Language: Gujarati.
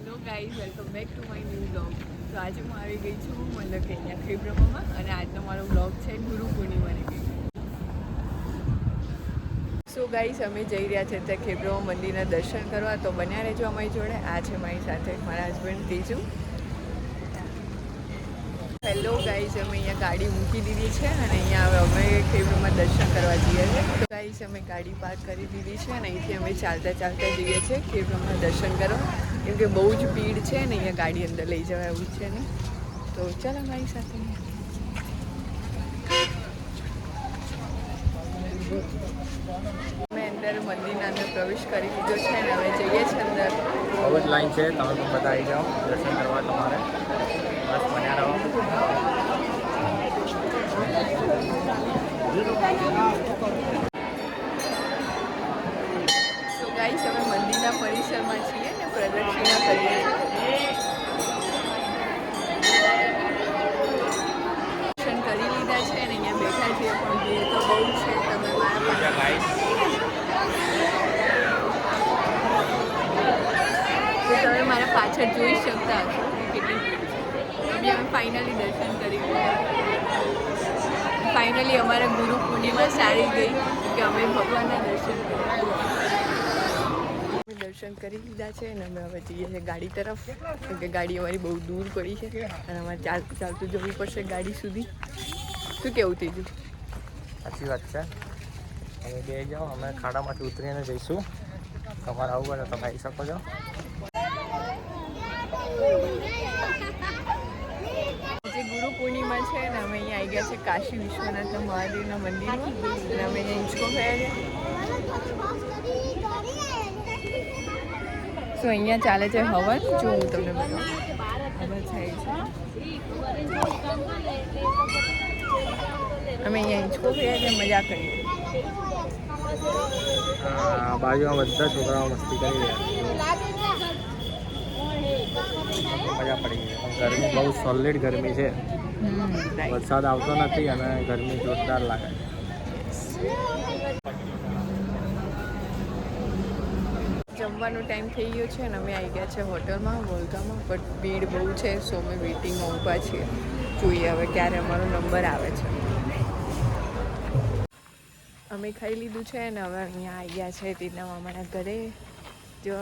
Hello guys, welcome back to my new blog. તો આજે હું આવી ગઈ છું મતલબ કે અહીંયા ખેબ્રહ્મામાં, અને આજનો મારો બ્લોગ છે ગુરુ પૂર્ણિમાને ગઈ. સો ગાઈઝ, અમે જઈ રહ્યા છે ત્યાં ખેબ્રહ્મા મંદિરના દર્શન કરવા. તો બન્યા રહેજો અમારી જોડે. આ છે મારી સાથે મારા હસબન્ડ તેજુ. હેલો ગાઈઝ, અમે અહીંયા ગાડી મૂકી દીધી છે અને અહીંયા હવે અમે ખેબ્રહ્મા દર્શન કરવા જઈએ છીએ. તો ગાઈઝ, અમે ગાડી પાર્ક કરી દીધી છે અને અહીંથી અમે ચાલતા ચાલતા જઈએ છીએ ખેબ્રહ્મા દર્શન કરવા, કેમ કે બહુ જ ભીડ છે ને અહીંયા ગાડી અંદર લઈ જવા એવું છે ને. તો ચાલો મારી સાથે. અમે અંદર મંદિરના અંદર પ્રવેશ કરી લીધો છે અને હવે જઈએ છીએ અંદર. બહુ જ લાઈન છે, તમે પણ બધા આવી જાઓ દર્શન કરવા. તમારે બસ બન્યા રહો. તો ગાઈસ, અમે મંદિરના પરિસરમાં છીએ ને પ્રદક્ષિણા કરીએ છીએ. દર્શન કરી લીધા છે અને અહીંયા બેઠા છીએ, પણ ભીડ તો બહુ છે. તમે મારા તમે મારા પાછળ જોઈ શકતા હશો કેટલી ભીડ છે. અમે ફાઇનલી દર્શન કરી લીધા. ફાઇનલી અમારા ગુરુ પૂર્ણિમા સારી ગઈ કે અમે ભગવાનના દર્શન કરી લીધા છે અને અમે હવે જઈએ છીએ ગાડી તરફ, કેમ કે ગાડી અમારી બહુ દૂર પડી છે અને અમારે ચાલતું ચાલતું જવું પડશે ગાડી સુધી. શું કેવું થયું? સાચી વાત છે. તમે બે જાઓ, અમે ખાડામાંથી ઉતરીને જઈશું. તમારે આવું હોય તો તમે આવી શકો છો. જે ગુરુ પૂર્ણિમા છે ને, અમે અહીંયા આવી ગયા છે કાશી વિશ્વનાથ મહાદેવના મંદિરમાં અને અમે અહીંયા હિંચકો થયા છે. તો અહીંયા ચાલે છે હવન. જો હું તમને બતાવું, હવન થાય છે. અમે અહીંયા હિંચકો થયા છે, મજા કરીએ. બાજુમાં બધા છોકરાઓ મસ્તી કરી રહ્યા મજા પડી ગઈ. ગરમી બહુ સોલિડ ગરમી છે. વરસાદ આવતો નથી અને ગરમી જોરદાર લાગે છે. જમવાનો ટાઈમ થઈ ગયો છે અને અમે આવી ગયા છે હોટલમાં વોલ્ગામાં, બટ ભીડ બહુ છે. સો અમે વેઇટિંગમાં ઊભા છીએ. જોઈએ હવે ક્યારે અમારો નંબર આવે છે. અમે ખાઈ લીધું છે અને હવે અહીંયા આવી ગયા છે તેના મામાના ઘરે. જો